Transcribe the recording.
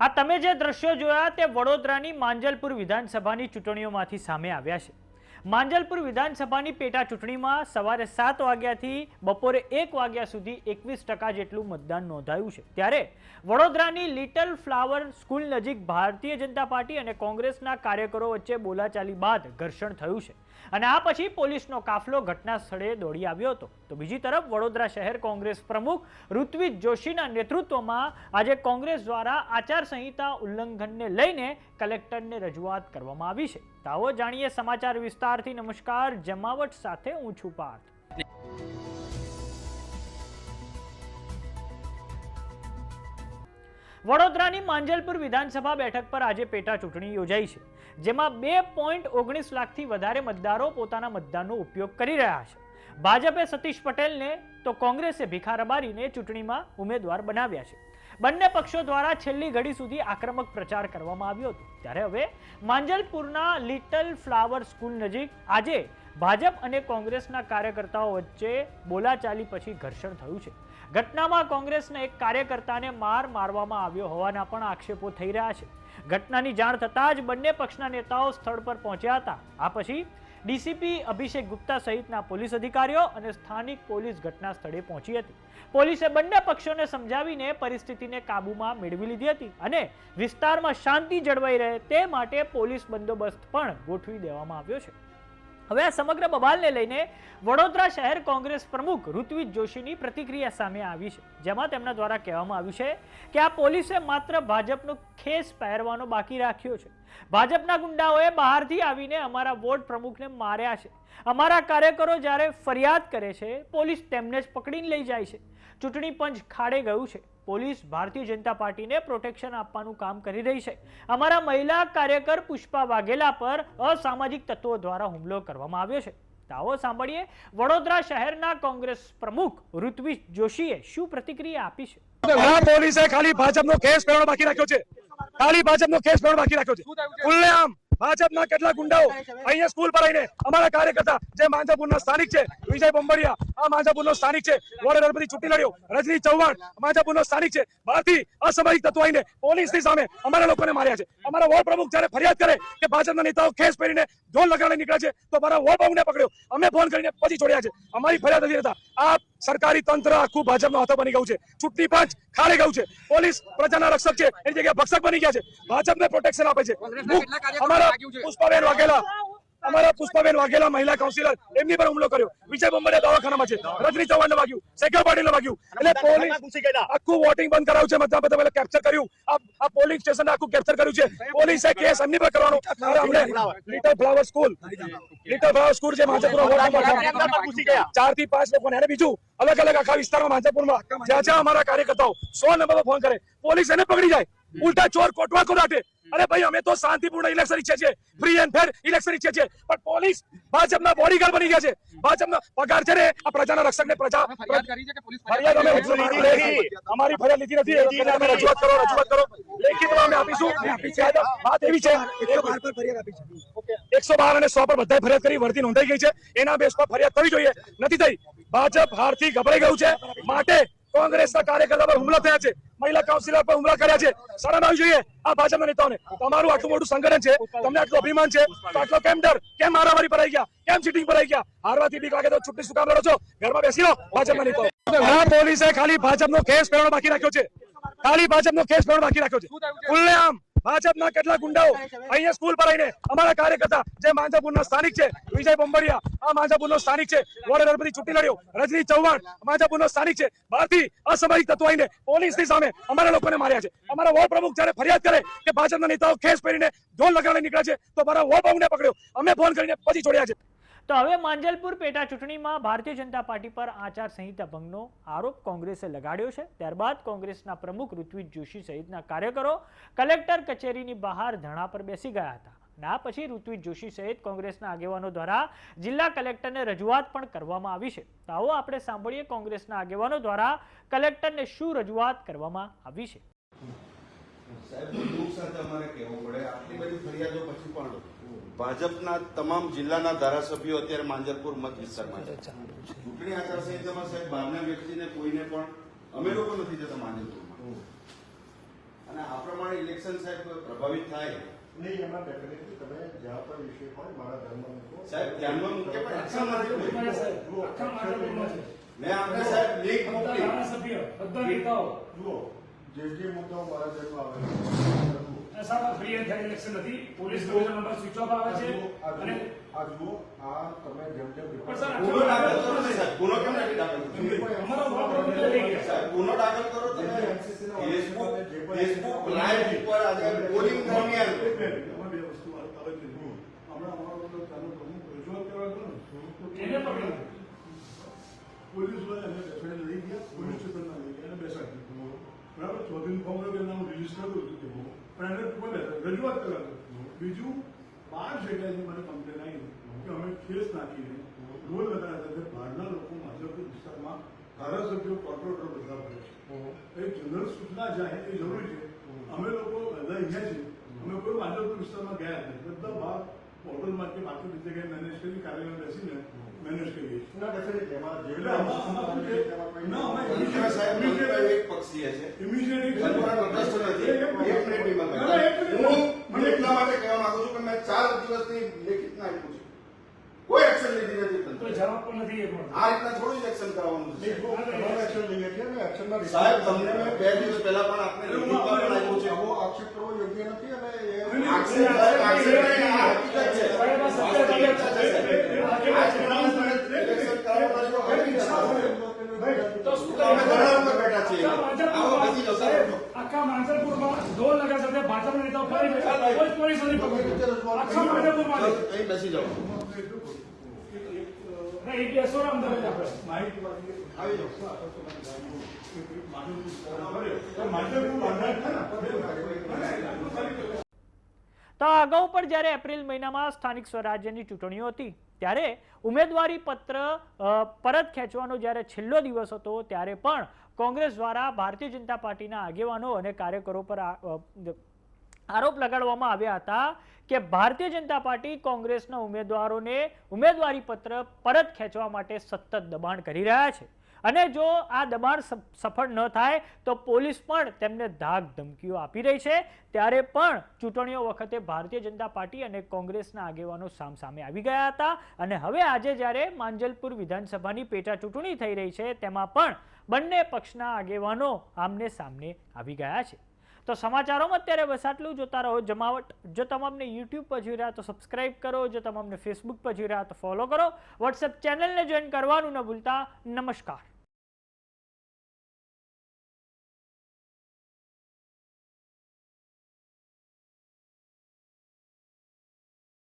આ તમે જે દ્રશ્યો જોયા તે વડોદરાની માંજલપુર વિધાનસભાની ચૂંટણીઓમાંથી સામે આવ્યા છે। માંજલપુર વિધાનસભાની પેટા ચૂંટણીમાં સવારે 7 વાગ્યાથી બપોરે 1 વાગ્યા સુધી 21% જેટલું મતદાન નોંધાયું છે। ત્યારે વડોદરાની લિટલ ફ્લાવર સ્કૂલ નજીક ભારતીય જનતા પાર્ટી અને કોંગ્રેસના કાર્યકરો વચ્ચે બોલાચાલી બાદ ઘર્ષણ થયું છે અને આ પછી પોલીસનો કાફલો ઘટના સ્થળે દોડી આવ્યો હતો। તો બીજી તરફ વડોદરા શહેર કોંગ્રેસ પ્રમુખ ઋત્વિજ જોશીના નેતૃત્વમાં આજે કોંગ્રેસ દ્વારા આચારસંહિતા ઉલ્લંઘનને લઈને કલેક્ટરને રજૂઆત કરવામાં આવી છે। તો આવો જાણીએ સમાચાર વિસ્તારથી। નમસ્કાર, જમાવટ સાથે હું છું પાર્થ। વડોદરાની માંજલપુર વિધાનસભા બેઠક પર આજે પેટા ચૂંટણી યોજાઈ છે, જેમાં 2.19 લાખથી વધારે મતદારો પોતાના મતદાનનો ઉપયોગ કરી રહ્યા છે। ભાજપે સતીશ પટેલને તો કોંગ્રેસે ભીખા રબારીને ચૂંટણીમાં ઉમેદવાર બનાવ્યા છે। બંને પક્ષો દ્વારા છેલ્લી ઘડી સુધી આક્રમક પ્રચાર કરવામાં આવ્યો હતો। ત્યારે હવે માંજલપુરના લિટલ ફ્લાવર સ્કૂલ નજીક આજે ભાજપ અને કોંગ્રેસના કાર્યકર્તાઓ વચ્ચે બોલાચાલી પછી ઘર્ષણ થયું છે। ઘટનામાં કોંગ્રેસના એક કાર્યકર્તાને મારવામાં આવ્યો હોવાના પણ આક્ષેપો થઈ રહ્યા છે। ઘટનાની જાણ થતાં જ બંને પક્ષના નેતાઓ સ્થળ પર પહોંચ્યા હતા। આ પછી ડીસીપી અભિષેક ગુપ્તા સહિતના પોલીસ અધિકારીઓ અને સ્થાનિક પોલીસ ઘટના સ્થળે પહોંચી હતી। પોલીસે બંને પક્ષોને સમજાવીને પરિસ્થિતિને કાબૂમાં મેળવી લીધી હતી અને વિસ્તારમાં શાંતિ જળવાઈ રહે તે માટે પોલીસ બંદોબસ્ત પણ ગોઠવી દેવામાં આવ્યો છે। હવે આ સમગ્ર બબાલને લઈને વડોદરા શહેર કોંગ્રેસ પ્રમુખ ઋત્વિજ જોશીની પ્રતિક્રિયા સામે આવી છે, જેમાં તેમના દ્વારા કહેવામાં આવ્યું છે કે આ પોલીસે માત્ર ભાજપનો ખેસ પહેરવાનો બાકી રાખ્યો છે। ભાજપના ગુંડાઓએ બહારથી આવીને અમારા વોર્ડ પ્રમુખને માર્યા છે। અમારા કાર્યકરો જ્યારે ફરિયાદ કરે છે, પોલીસ તેમને જ પકડીને લઈ જાય છે। ચૂંટણી પંચ ખાડે ગયું છે। પોલીસ ભારતીય જનતા પાર્ટીને પ્રોટેક્શન આપવાનું કામ કરી રહી છે। અમારા મહિલા કાર્યકર પુષ્પા વાઘેલા પર અસામાજિક તત્વો દ્વારા હુમલો કરવામાં આવ્યો છે। આવો સાંભળીએ વડોદરા શહેરના કોંગ્રેસ પ્રમુખ ઋત્વિજ જોશીએ શું પ્રતિક્રિયા આપી છે। પોલીસે ખાલી ભાજપનો કેસ પહેરવાનો બાકી રાખ્યો છે। ખાલી ભાજપનો કેસ પહેરવાનો બાકી રાખ્યો છે। ખુલ્લેઆમ ભાજપના કેટલા ગુંડાઓ અહીંયા સ્કૂલ પર આવીને અમારા કાર્યકર્તા જે માંજાપુરના સ્થાનિક છે, વિજય બોમ્બડિયા આ માંજાપુરનો સ્થાનિક છે, વોર્ડ નંબર ચૂંટણી લડ્યો, રજની ચૌહાણ માંજાપુરનો સ્થાનિક છે, બહારથી અસામાજિક તત્વો આવીને પોલીસની સામે અમારા લોકોને માર્યા છે। અમારા વોર્ડ પ્રમુખ જ્યારે ફરિયાદ કરે કે ભાજપના નેતાઓ ખેસ પહેરીને ઢોલ લગાડીને નીકળે છે તો અમારા વોર્ડ પ્રમુખને પકડ્યો, અમે ફોન કરીને પછી છોડ્યા છે। અમારી ફરિયાદ નથી રહેતા। આ સરકારી તંત્ર આખું ભાજપનો હાથો બની ગયું છે। ચૂંટણી પંચ ખાડે ગયું છે। પોલીસ પ્રજાના રક્ષક છે, એની જગ્યાએ ભક્ષક બની ગયા છે। ભાજપને પ્રોટેક્શન આપે છે। અમારા પુષ્પાબેન વાઘેલા મહિલા કાઉન્સિલર એમની પર હુમલો કર્યો, વિજય બોમ્બડિયા દવાખાનામાં છે, રજની ચૌહાણને વાગ્યું, સેક્ટર પાટીલને વાગ્યું, એટલે પોલીસ આખું વોટિંગ બંધ કરાવ્યું છે। મતદાન પત્ર કેપ્ચર કર્યું, આ પોલિંગ સ્ટેશન આખું કેપ્ચર કર્યું છે। પોલીસે કેસ એમની પર કરવાનો। લિટલ ફ્લાવર સ્કૂલ જે માંજાપુરમાં 4 થી 5 લોકોને, અને બીજું અલગ અલગ આખા વિસ્તારમાં માંજાપુરમાં જ્યાં અમારા કાર્યકર્તાઓ 100 નંબર પર ફોન કરે, પોલીસ એને પકડી જાય, ઉલટા ચોર કોટવા કો રાખે। અરે ભાઈ, અમે તો શાંતિપૂર્ણ ઇલેક્શન ઈચ્છીએ છીએ, ફ્રી એન્ડ ફેર ઇલેક્શન ઈચ્છીએ છીએ, પણ પોલીસ ભાજપના બોડીગાર્ડ બની ગયા છે। ભાજપના પગાર છે ને આ પ્રજાના રક્ષકને ફરિયાદ અમારી ફરિયાદ લીધી નથી। રજૂઆત કરો લેખિતમાં અમે આપીશું। વાત એવી છે 112 અને 100 પર બધાએ ફરિયાદ કરી, વર્દી નોંધાઈ ગઈ છે, એના બેસ પર ફરિયાદ કરવી જોઈએ, નથી થઈ। ભાજપ હારથી ગભરાઈ ગયું છે, માટે કોંગ્રેસના કાર્યકર્તા પર હુમલા થયા છે, મહિલા કાઉન્સિલર પર હુમલા કર્યા છે। શરમ આવી જોઈએ આ ભાજપના નેતાઓને। તમારું આટલું મોટું સંગઠન છે, તમને આટલું અભિમાન છે, તો આટલો કેમ ડર, કેમ મારામારી પર આવી ગયા, કેમ ચીટિંગ પર આવી ગયા? હારવાથી બીક લાગે તો ચૂંટણી શું કામ લડો છો? ઘરમાં બેસી રહો ભાજપના નેતાઓ। પોલીસે ખાલી ભાજપનો કેસ પહેરવાનો બાકી રાખ્યો છે। ખાલી ભાજપનો કેસ પહેરવાનો બાકી રાખ્યો છે। ખુલ્લેઆમ ભાજપના કેટલા ગુંડાઓ અહીંયા સ્કૂલ પર આવીને અમારા કાર્યકર્તા જે માંજાપુરના સ્થાનિક છે, વિજય બોમ્બડિયા આ માંજાપુરનો સ્થાનિક છે, વોર્ડ નંબર ચૂંટણી લડ્યો, રજની ચૌહાણ માંજાપુરનો સ્થાનિક છે, બહારથી અસામાજિક તત્વો આવીને પોલીસની સામે અમારા લોકોને માર્યા છે। અમારા વોર્ડ પ્રમુખ જ્યારે ફરિયાદ કરે કે ભાજપના નેતાઓ ખેસ પહેરીને ઢોલ લગાડીને નીકળે છે તો અમારા વોર્ડ પ્રમુખને પકડ્યો, અમે ફોન કરીને પછી છોડ્યા છે। તો હવે માંજલપુર પેટા ચૂંટણીમાં ભારતીય જનતા પાર્ટી પર આચારસંહિતા ભંગનો આરોપ કોંગ્રેસે લગાડ્યો છે। ત્યારબાદ કોંગ્રેસના પ્રમુખ ઋત્વિજ જોશી સહિતના કાર્યકરો કલેક્ટર કચેરીની બહાર ધરણા પર બેસી ગયા હતા। આ પછી ઋત્વિજ જોશી સહિત કોંગ્રેસના આગેવાનો દ્વારા જિલ્લા કલેક્ટરને રજૂઆત પણ કરવામાં આવી છે। તો આવો આપણે સાંભળીએ કોંગ્રેસના આગેવાનો દ્વારા કલેક્ટરને શું રજૂઆત કરવામાં આવી છે। સાહેબ, બંદૂક સાથે અમારે કહેવું પડે, આટલી બધી ફરિયાદો પછી પણ ભાજપના તમામ જિલ્લાના ધારાસભ્યો અત્યારે માંજલપુર મત વિસ્તારમાં છે। ચૂંટણી આચારસંહિતામાં સાહેબ બહારના વ્યક્તિને કોઈને પણ અમે લોકો નથી જતા માંજલપુરમાં। અને આ પ્રમાણે ઇલેક્શન સાહેબ પ્રભાવિત થાય નહીં, એમાં ડેફિનેટલી તમે જ્યાં પણ વિષય હોય મારા ધર્મમાં મૂકો. સાહેબ ધ્યાનમાં મૂકે પણ એક્શન નથી લીધી. જુઓ, મેં આપણે સાહેબ લીક મોકલી જુઓ, જે મુદ્દાઓ મારા ધ્યાનમાં આવે આ જુઓ, આ તમે જેમ જેમ ગુનો દાખલ કરો ને સાહેબ, ગુનો કેમ નથી દાખલ કરતો? સાહેબ ગુનો દાખલ કરો તમે. ફેસબુક લાઈવ ઉપર આજે પોલિંગ દરમિયાન એમાં બે વસ્તુ આવે છે. હમણાં અમારો બધો ચાલુ પ્રમુખ રજૂઆત કરવા ગયો ને તો પોલીસ વાળા એને બેસાડી લઈ ગયા, પોલીસ સ્ટેશનમાં લઈ ગયા અને બેસાડી દીધું. બરાબર, 14 ફોર્મ એનું રિલીઝ કર્યું હતું પણ એને કોઈ રજૂઆત કરવા ગયો. બીજું 5 જગ્યાએથી મને કમ્પ્લેન આવી કે અમે કેસ નાખીને રોલ લગાડ્યા હતા કે બહારના લોકો માધવપુર વિસ્તારમાં ધારાસભ્યો કોર્પોરેટર બધા પડે છે. એ જનરલ સૂચના જાય એ જરૂરી છે. અમે લોકો બધા અહીંયા છે, અમે કોઈ માધવપુર વિસ્તારમાં ગયા નથી. બધા બહાર હોટલમાં કે બાકી બધી જગ્યાએ મેનેજ કરી કાર્યાલયમાં બેસીને મેનેજ કરીએ છીએ. સાહેબ ઇમિડિયેટ એક પક્ષીય છે ઇમિડિયેટ હું એટલા માટે કહેવા માંગુ છું કે મેં 4 દિવસની લેખિતમાં આપ્યું છે, કોઈ એક્શન લીધી નથી તંત્રએ. આ રીતના થોડું જ એક્શન કરવાનું છે સાહેબ. તમને મેં 2 દિવસ પહેલા પણ આપને લેખિતમાં પણ આપ્યું છે. આક્ષેપ કરવો યોગ્ય નથી અને આક્ષેપ નહીં, આ હકીકત છે. ઇલેક્શન કરાવવાનો હક છે. અમે ધરણા ઉપર બેઠા છીએ. આવો બધી જશે. આખા માંજલપુરમાં ઢોલ નગર સાથે ભાજપના નેતાઓ ફરી બેઠા, કોઈ જ પોલીસ નથી પકડ્યું. આખા માંજલપુરમાં અહીં બેસી જાઓ. એક બેસોરા અંદર જ આપણે માહિતી આવી જાઓ. તો અગાઉ પણ જ્યારે એપ્રિલ મહિનામાં સ્થાનિક સ્વરાજ્યની ચૂંટણીઓ હતી ત્યારે ઉમેદવારી પત્ર પરત ખેંચવાનો જ્યારે છેલ્લો દિવસ હતો ત્યારે પણ કોંગ્રેસ દ્વારા ભારતીય જનતા પાર્ટીના આગેવાનો અને કાર્યકરો પર આરોપ લગાડવામાં આવ્યા હતા કે ભારતીય જનતા પાર્ટી કોંગ્રેસના ઉમેદવારોને ઉમેદવારી પત્ર પરત ખેંચવા માટે સતત દબાણ કરી રહ્યા છે અને જો આ દબાણ સફળ ન થાય તો પોલીસ પણ તેમને ધાક ધમકીઓ આપી રહી છે. ત્યારે પણ ચૂંટણીઓ વખતે ભારતીય જનતા પાર્ટી અને કોંગ્રેસના આગેવાનો સામસામે આવી ગયા હતા અને હવે આજે જ્યારે માંજલપુર વિધાનસભાની પેટા ચૂંટણી થઈ રહી છે તેમાં પણ બંને પક્ષના આગેવાનો આમને સામને આવી ગયા છે. તો સમાચારોમાં અત્યારે બસ આટલું. જોતા રહો જમાવટ. જો તમામને યુટ્યુબ પર જોઈ રહ્યા તો સબસ્ક્રાઇબ કરો, જો તમામને ફેસબુક પર જોઈ રહ્યા તો ફોલો કરો, વોટ્સએપ ચેનલને જોઈન કરવાનું ન ભૂલતા. નમસ્કાર.